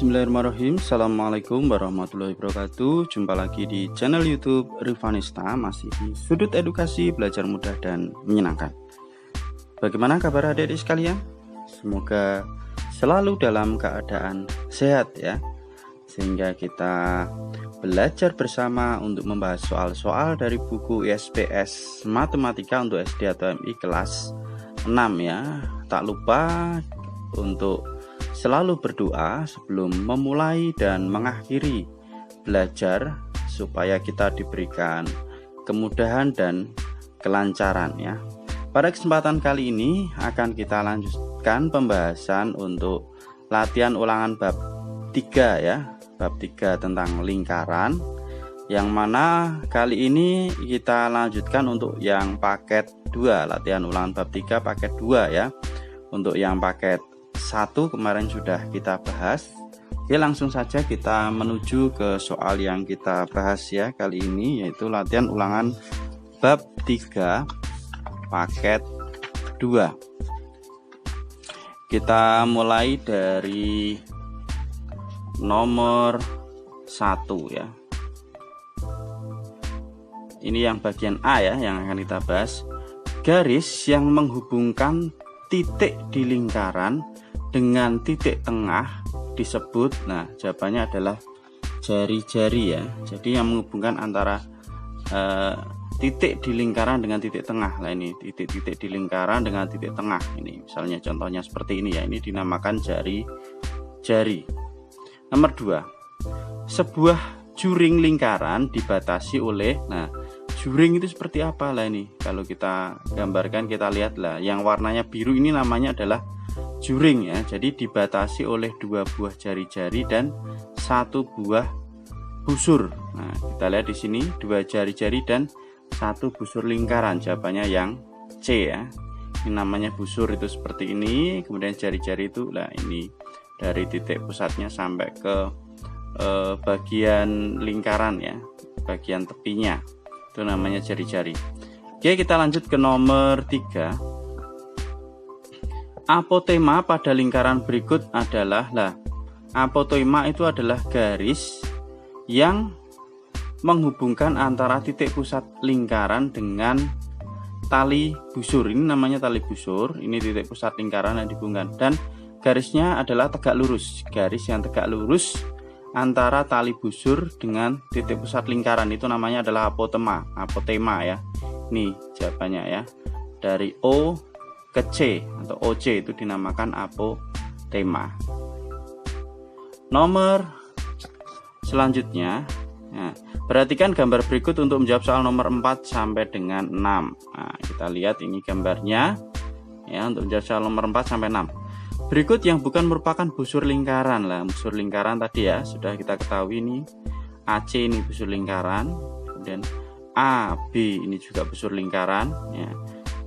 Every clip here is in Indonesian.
Bismillahirrahmanirrahim. Assalamualaikum warahmatullahi wabarakatuh. Jumpa lagi di channel YouTube Rivanista, masih di sudut edukasi belajar mudah dan menyenangkan. Bagaimana kabar adik-adik sekalian? Semoga selalu dalam keadaan sehat ya, sehingga kita belajar bersama untuk membahas soal-soal dari buku ISPS Matematika untuk SD atau MI kelas 6 ya. Tak lupa untuk selalu berdoa sebelum memulai dan mengakhiri belajar supaya kita diberikan kemudahan dan kelancaran ya. Pada kesempatan kali ini akan kita lanjutkan pembahasan untuk latihan ulangan bab 3 ya. Bab 3 tentang lingkaran, yang mana kali ini kita lanjutkan untuk yang paket 2, latihan ulangan bab 3 paket 2 ya. Untuk yang paket 1 kemarin sudah kita bahas. Oke, langsung saja kita menuju ke soal yang kita bahas ya kali ini, yaitu latihan ulangan bab 3 paket 2. Kita mulai dari nomor 1 ya. Ini yang bagian A ya, yang akan kita bahas. Garis yang menghubungkan titik di lingkaran dengan titik tengah disebut, nah jawabannya adalah jari-jari ya. Jadi yang menghubungkan antara titik di lingkaran dengan titik tengah. Nah ini titik-titik di lingkaran dengan titik tengah. Ini misalnya contohnya seperti ini ya. Ini dinamakan jari-jari. Nomor 2, sebuah juring lingkaran dibatasi oleh, nah juring itu seperti apa lah ini? Kalau kita gambarkan, kita lihat lah, yang warnanya biru ini namanya adalah juring ya. Jadi dibatasi oleh 2 buah jari-jari dan 1 buah busur. Nah, kita lihat di sini 2 jari-jari dan 1 busur lingkaran. Jawabannya yang C ya. Ini namanya busur itu seperti ini. Kemudian jari-jari itu lah ini dari titik pusatnya sampai ke bagian lingkaran ya, bagian tepinya. Itu namanya jari-jari. Oke, kita lanjut ke nomor 3. Apotema pada lingkaran berikut adalah, apotema itu adalah garis yang menghubungkan antara titik pusat lingkaran dengan tali busur. Ini namanya tali busur, ini titik pusat lingkaran yang dihubungkan, dan garisnya adalah tegak lurus. Garis yang tegak lurus antara tali busur dengan titik pusat lingkaran itu namanya adalah apotema ya. Ini jawabannya ya, dari O ke C atau OC itu dinamakan apotema. Nomor selanjutnya, nah, perhatikan gambar berikut untuk menjawab soal nomor 4 sampai dengan 6. Nah, kita lihat ini gambarnya ya, untuk menjawab soal nomor 4 sampai 6. Berikut yang bukan merupakan busur lingkaran lah. Busur lingkaran tadi ya sudah kita ketahui, ini AC ini busur lingkaran, kemudian AB ini juga busur lingkaran ya.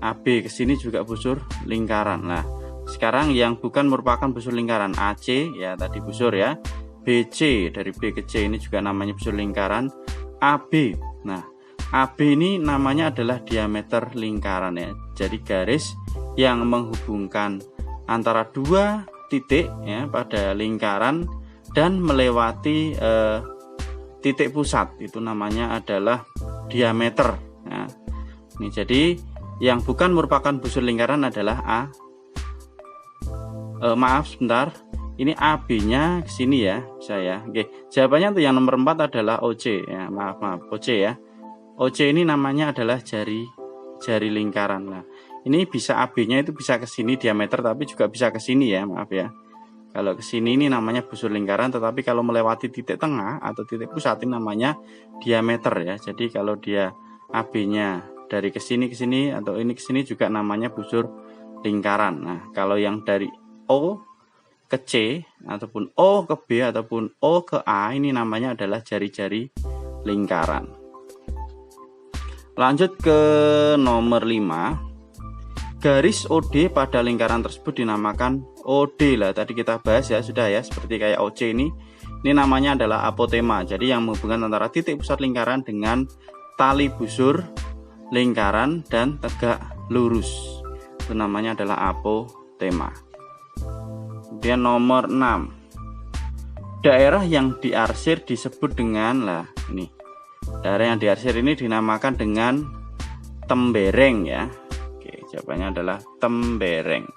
AB ke sini juga busur lingkaran. Nah, sekarang yang bukan merupakan busur lingkaran, AC ya tadi busur ya. BC, dari B ke C ini juga namanya busur lingkaran. AB. Nah, AB ini namanya adalah diameter lingkaran ya. Jadi garis yang menghubungkan antara 2 titik ya pada lingkaran dan melewati titik pusat, itu namanya adalah diameter ya. Ini jadi yang bukan merupakan busur lingkaran adalah ini AB nya ke sini ya saya. Oke, jawabannya untuk yang nomor 4 adalah OC ya. Maaf OC ya. OC ini namanya adalah jari lingkaran. Nah, ini bisa AB nya itu bisa ke sini diameter, tapi juga bisa ke sini ya, maaf ya. Kalau ke sini ini namanya busur lingkaran, tetapi kalau melewati titik tengah atau titik pusat ini namanya diameter ya. Jadi kalau dia AB nya dari ke sini atau ini ke sini juga namanya busur lingkaran. Nah, kalau yang dari O ke C ataupun O ke B ataupun O ke A ini namanya adalah jari-jari lingkaran. Lanjut ke nomor 5. Garis OD pada lingkaran tersebut dinamakan OD lah. Tadi kita bahas ya sudah ya, seperti kayak OC ini namanya adalah apotema. Jadi yang menghubungkan antara titik pusat lingkaran dengan tali busur lingkaran dan tegak lurus, itu namanya adalah apotema. Kemudian nomor 6, daerah yang diarsir disebut dengan ini. Daerah yang diarsir ini dinamakan dengan tembereng ya. Oke, jawabannya adalah tembereng.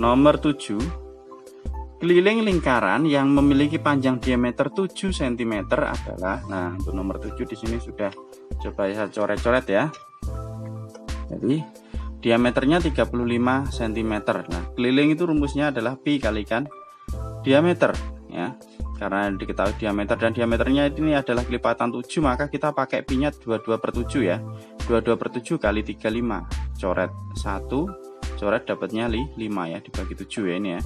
Nomor 7. Keliling lingkaran yang memiliki panjang diameter 7 cm adalah, nah untuk nomor 7 di sini sudah coba saya coret-coret ya. Jadi diameternya 35 cm. Nah, keliling itu rumusnya adalah pi kalikan diameter ya. Karena diketahui diameter dan diameternya ini adalah kelipatan 7, maka kita pakai pi-nya 22/7 ya. 22/7 kali 35. Coret 1, coret dapatnya 5 ya, dibagi 7 ya ini ya.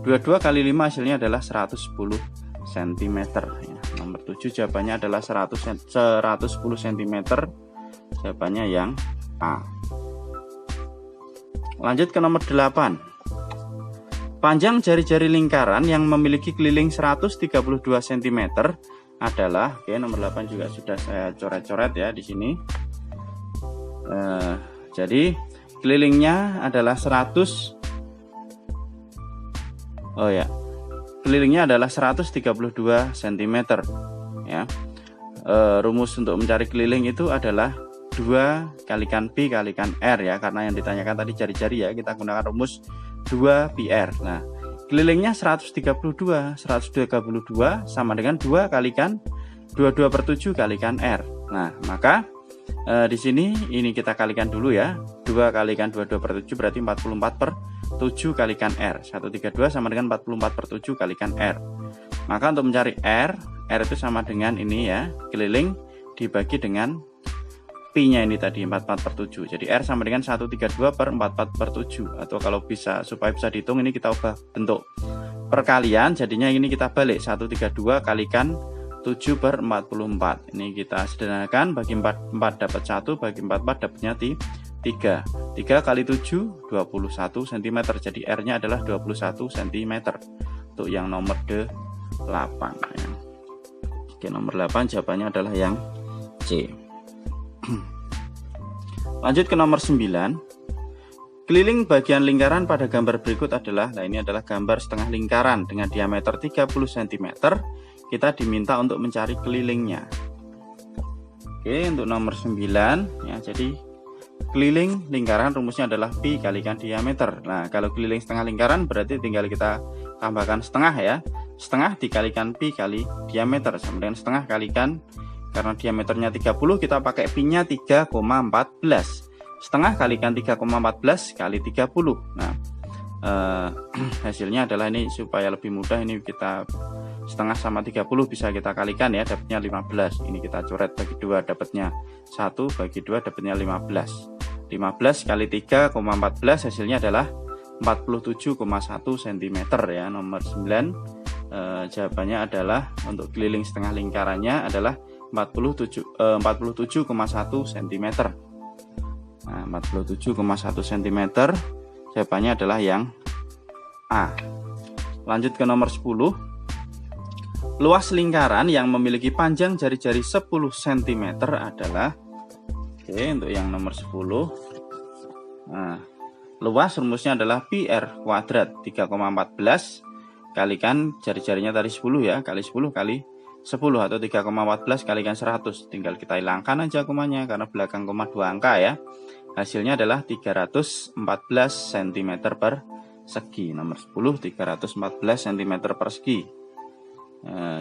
22 kali 5 hasilnya adalah 110 cm ya. Nomor 7 jawabannya adalah 110 cm. Jawabannya yang A. Lanjut ke nomor 8. Panjang jari-jari lingkaran yang memiliki keliling 132 cm adalah, oke, nomor 8 juga sudah saya coret-coret ya di sini. Jadi kelilingnya adalah 132 cm ya. Rumus untuk mencari keliling itu adalah 2 kalikan pi kalikan r ya, karena yang ditanyakan tadi jari-jari ya, kita gunakan rumus 2 pi r. Nah, kelilingnya 132 sama dengan 2 kalikan 22/7 kalikan r. Nah, maka di sini ini kita kalikan dulu ya. 2 kalikan 22/7 berarti 44/7 kalikan r. 132 sama dengan 44/7 kalikan r. Maka untuk mencari r itu sama dengan ini ya, keliling dibagi dengan pi-nya ini tadi 44/7. Jadi R sama dengan 132/44/7, atau kalau bisa supaya bisa dihitung ini kita ubah bentuk perkalian, jadinya ini kita balik 132 kalikan 7/44. Ini kita sederhanakan, bagi 4 dapat 1, bagi 44 dapatnya 3. 3 kali 7 21 cm. Jadi R-nya adalah 21 cm. Untuk yang nomor 8 ya. Oke, nomor 8 jawabannya adalah yang C. Lanjut ke nomor 9. Keliling bagian lingkaran pada gambar berikut adalah, nah ini adalah gambar setengah lingkaran dengan diameter 30 cm. Kita diminta untuk mencari kelilingnya. Oke, untuk nomor 9 ya, jadi keliling lingkaran rumusnya adalah pi kalikan diameter. Nah, kalau keliling setengah lingkaran berarti tinggal kita tambahkan setengah ya. Setengah dikalikan pi kali diameter sama dengan setengah kalikan, karena diameternya 30 kita pakai pi-nya 3,14. Setengah kalikan 3,14 kali 30. Nah, hasilnya adalah ini, supaya lebih mudah ini kita setengah sama 30 bisa kita kalikan ya, dapatnya 15. Ini kita coret bagi 2, dapatnya 1, bagi 2 dapatnya 15. 15 kali 3,14 hasilnya adalah 47,1 cm ya. Nomor 9 jawabannya adalah untuk keliling setengah lingkarannya adalah 47,1 cm. Nah, 47,1 cm jawabannya adalah yang A. Lanjut ke nomor 10. Luas lingkaran yang memiliki panjang jari-jari 10 cm adalah, oke, untuk yang nomor 10. Nah, luas rumusnya adalah pi r kuadrat 3,14 kalikan jari-jarinya tadi 10 ya, kali 10 kali 10, atau 3,14 kalikan 100. Tinggal kita hilangkan aja komanya karena belakang koma 2 angka ya. Hasilnya adalah 314 cm per segi. Nomor 10 314 cm per segi.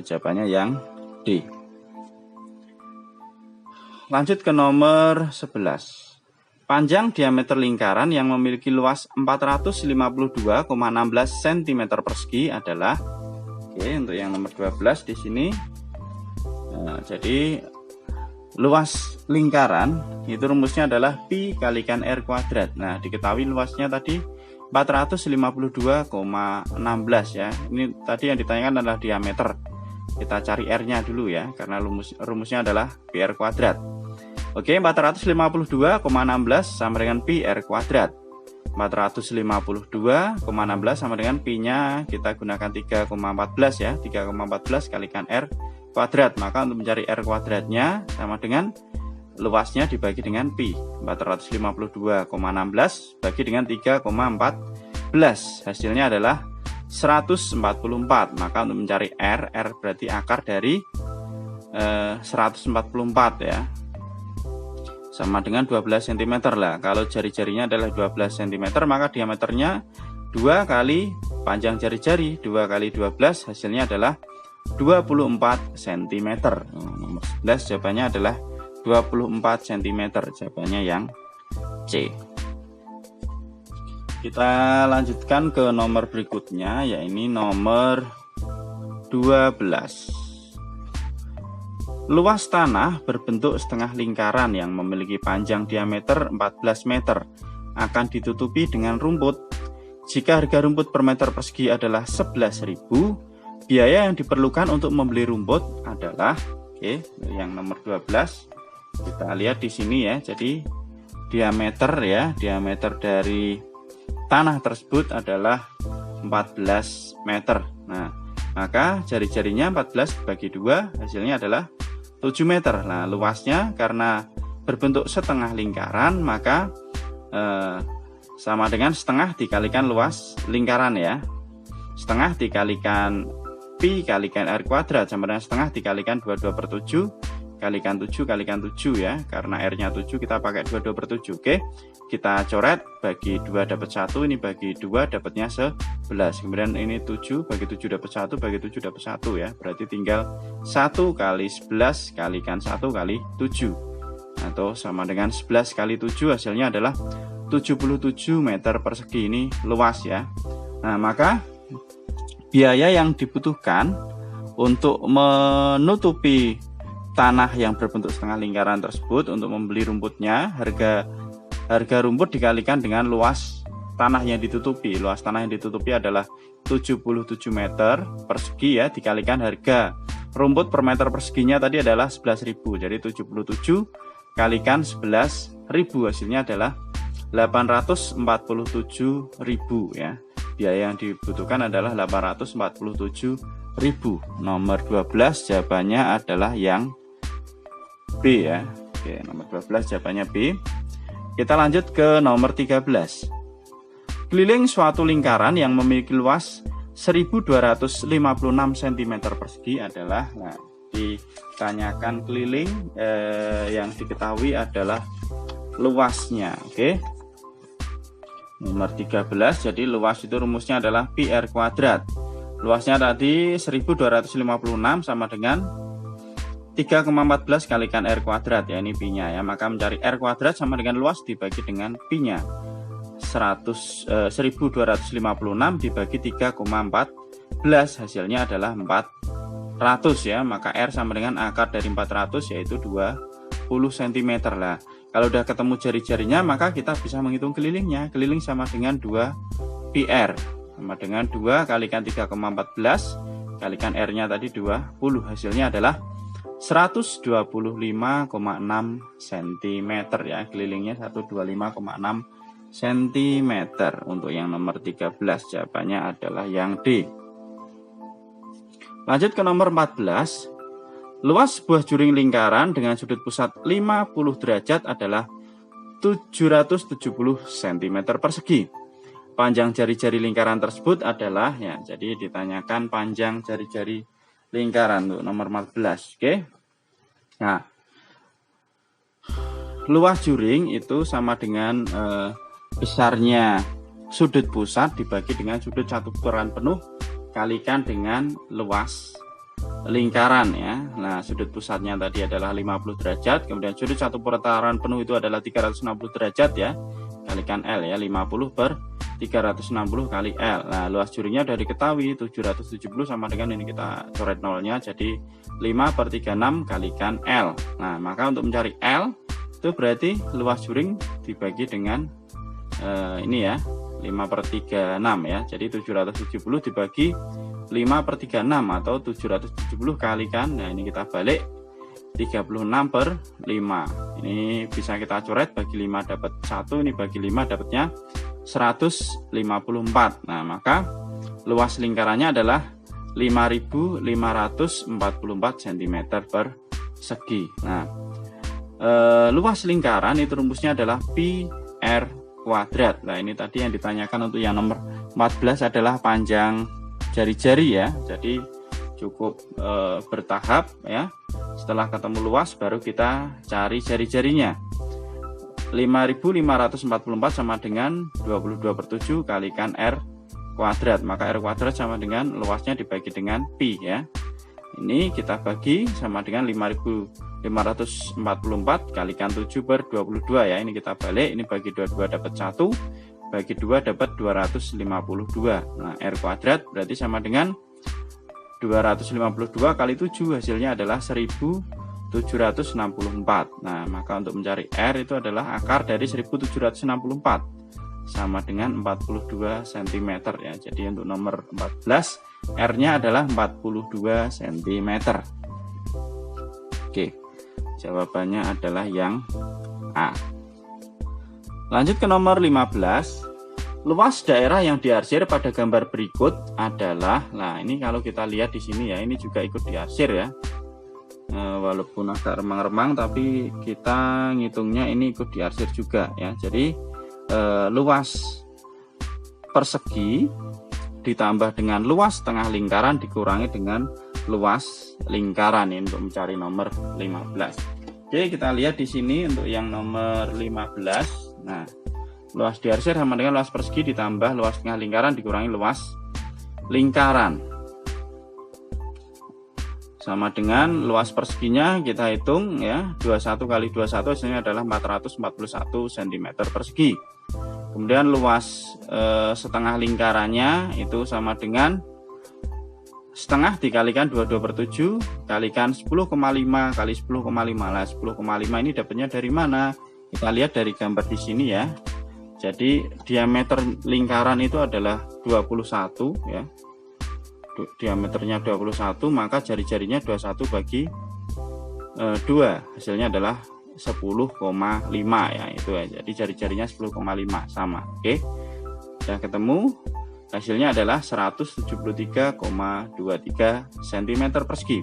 Jawabannya yang D. Lanjut ke nomor 11. Panjang diameter lingkaran yang memiliki luas 452,16 cm persegi adalah, oke, untuk yang nomor 12 di sini. Nah, jadi luas lingkaran itu rumusnya adalah pi kalikan r kuadrat. Nah, diketahui luasnya tadi 452,16 ya. Ini tadi yang ditanyakan adalah diameter. Kita cari r-nya dulu ya, karena rumusnya adalah pi r kuadrat. Oke, 452,16 sama dengan pi r kuadrat. 452,16 sama dengan pi-nya kita gunakan 3,14 ya. 3,14 kalikan r kuadrat. Maka untuk mencari r kuadratnya sama dengan luasnya dibagi dengan pi. 452,16 bagi dengan 3,14. Hasilnya adalah 144. Maka untuk mencari R berarti akar dari 144 ya, sama dengan 12 cm lah. Kalau jari-jarinya adalah 12 cm, maka diameternya 2 kali panjang jari-jari, 2 kali 12, hasilnya adalah 24 cm. Nomor 11 jawabannya adalah 24 cm, jawabannya yang C. Kita lanjutkan ke nomor berikutnya, yaitu nomor 12. Luas tanah berbentuk setengah lingkaran yang memiliki panjang diameter 14 meter akan ditutupi dengan rumput. Jika harga rumput per meter persegi adalah 11.000, biaya yang diperlukan untuk membeli rumput adalah, yang nomor 12 kita lihat di sini ya. Jadi diameter dari tanah tersebut adalah 14 meter. Nah, maka jari-jarinya 14 bagi 2, hasilnya adalah 7 meter. Nah, luasnya karena berbentuk setengah lingkaran, maka sama dengan setengah dikalikan luas lingkaran ya. Setengah dikalikan pi kalikan R kuadrat sama dengan setengah dikalikan 22/7 kalikan 7 kalikan 7 ya. Karena R-nya 7 kita pakai 22/7. Oke. Kita coret, bagi 2 dapat 1, ini bagi 2 dapatnya 11. Kemudian ini 7 bagi 7 dapat 1, bagi 7 dapat 1 ya. Berarti tinggal 1 kali 11 kalikan 1 kali 7. Atau sama dengan 11 kali 7, hasilnya adalah 77 meter persegi. Ini luas ya. Nah, maka biaya yang dibutuhkan untuk menutupi tanah yang berbentuk setengah lingkaran tersebut untuk membeli rumputnya, harga rumput dikalikan dengan luas tanah yang ditutupi. Luas tanah yang ditutupi adalah 77 meter persegi ya, dikalikan harga rumput per meter perseginya tadi adalah 11.000. Jadi 77 kalikan 11.000, hasilnya adalah 847.000 ya. Biaya yang dibutuhkan adalah 847.000. Nomor 12 jawabannya adalah yang B ya. Oke, nomor 12 jawabannya B. Kita lanjut ke nomor 13. Keliling suatu lingkaran yang memiliki luas 1256 cm persegi adalah, nah, ditanyakan keliling yang diketahui adalah luasnya. Oke. Nomor 13, jadi luas itu rumusnya adalah pi R kuadrat. Luasnya tadi 1256 sama dengan 3,14 kalikan R kuadrat ya, ini pi-nya ya. Maka mencari R kuadrat sama dengan luas dibagi dengan pi-nya. 1256 dibagi 3,14, hasilnya adalah 400 ya. Maka R sama dengan akar dari 400, yaitu 20 cm lah. Kalau udah ketemu jari-jarinya, maka kita bisa menghitung kelilingnya. Keliling sama dengan 2 pi R, sama dengan 2 kalikan 3,14 kalikan R-nya tadi 20, hasilnya adalah 125,6 cm ya. Kelilingnya 125,6 cm. Untuk yang nomor 13 jawabannya adalah yang D. Lanjut ke nomor 14. Luas sebuah juring lingkaran dengan sudut pusat 50 derajat adalah 770 cm persegi. Panjang jari-jari lingkaran tersebut adalah, ya, jadi ditanyakan panjang jari-jari lingkaran untuk nomor 14. Oke. Nah, luas juring itu sama dengan besarnya sudut pusat dibagi dengan sudut satu putaran penuh kalikan dengan luas lingkaran ya. Nah, sudut pusatnya tadi adalah 50 derajat, kemudian sudut satu putaran penuh itu adalah 360 derajat ya, kalikan L ya, 50 per 360 kali L. Nah, luas juringnya sudah diketahui 770 sama dengan ini, kita coret nolnya, jadi 5 per 36 kalikan L. Nah, maka untuk mencari L itu berarti luas juring dibagi dengan ini ya, 5 per 36 ya, jadi 770 dibagi 5 per 36 atau 770 kalikan, nah ini kita balik 36 per 5. Ini bisa kita coret, bagi 5 dapat 1, ini bagi 5 dapatnya 154. Nah, maka luas lingkarannya adalah 5.544 cm persegi. Nah, luas lingkaran itu rumusnya adalah pi R kuadrat. Nah, ini tadi yang ditanyakan untuk yang nomor 14 adalah panjang jari-jari ya. Jadi cukup bertahap ya. Setelah ketemu luas baru kita cari jari-jarinya. 5.544 sama dengan 22/7 kalikan R kuadrat. Maka R kuadrat sama dengan luasnya dibagi dengan pi ya. Ini kita bagi sama dengan 5.544 kalikan 7/22 ya. Ini kita balik, ini bagi 22 dapat 1, bagi 2 dapat 252. Nah, R kuadrat berarti sama dengan 252 kali 7, hasilnya adalah 1764. Nah, maka untuk mencari R itu adalah akar dari 1764 sama dengan 42 cm ya. Jadi untuk nomor 14 R-nya adalah 42 cm. Oke, jawabannya adalah yang A. Lanjut ke nomor 15. Luas daerah yang diarsir pada gambar berikut adalah, nah ini kalau kita lihat di sini ya, ini juga ikut diarsir ya. Walaupun agak remang-remang tapi kita ngitungnya ini ikut diarsir juga ya. Jadi luas persegi ditambah dengan luas tengah lingkaran dikurangi dengan luas lingkaran ini untuk mencari nomor 15. Oke, kita lihat di sini untuk yang nomor 15. Nah, luas diarsir sama dengan luas persegi ditambah luas tengah lingkaran dikurangi luas lingkaran. Sama dengan luas perseginya kita hitung ya, 21 kali 21 hasilnya adalah 441 cm persegi. Kemudian luas setengah lingkarannya itu sama dengan setengah dikalikan 22/7 kalikan 10,5 kali 10,5. Nah, 10,5 ini dapatnya dari mana? Kita lihat dari gambar di sini ya. Jadi diameter lingkaran itu adalah 21 ya. Diameternya 21, maka jari-jarinya 21 bagi 2, hasilnya adalah 10,5 ya, itu ya. Jadi jari-jarinya 10,5 sama. Oke. Sudah ketemu, hasilnya adalah 173,23 cm persegi.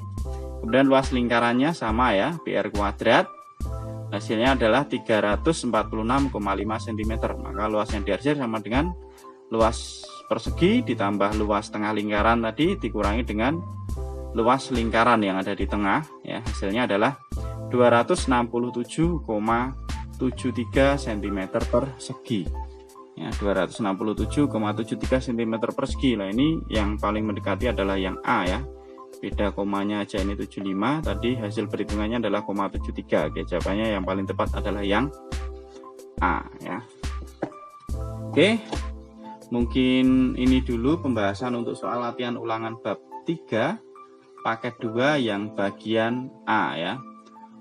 Kemudian luas lingkarannya sama ya, PR kuadrat. Hasilnya adalah 346,5 cm. Maka luas yang diarsir sama dengan luas persegi ditambah luas tengah lingkaran tadi dikurangi dengan luas lingkaran yang ada di tengah ya. Hasilnya adalah 267,73 cm persegi ya, 267,73 cm persegi. Nah, ini yang paling mendekati adalah yang A ya. Beda komanya aja, ini 75, tadi hasil perhitungannya adalah 0,73. Oke, jawabannya yang paling tepat adalah yang A ya. Oke, mungkin ini dulu pembahasan untuk soal latihan ulangan bab 3 paket 2 yang bagian A ya.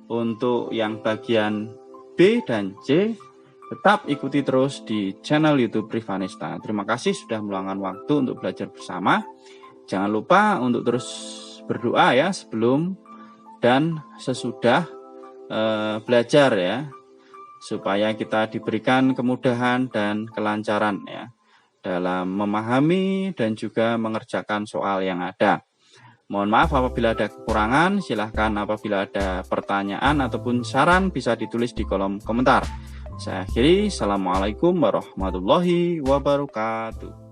Untuk yang bagian B dan C tetap ikuti terus di channel YouTube Rivanista. Terima kasih sudah meluangkan waktu untuk belajar bersama. Jangan lupa untuk terus berdoa ya sebelum dan sesudah belajar ya, supaya kita diberikan kemudahan dan kelancaran ya dalam memahami dan juga mengerjakan soal yang ada. Mohon maaf apabila ada kekurangan, silahkan apabila ada pertanyaan ataupun saran bisa ditulis di kolom komentar. Saya akhiri, Assalamualaikum warahmatullahi wabarakatuh.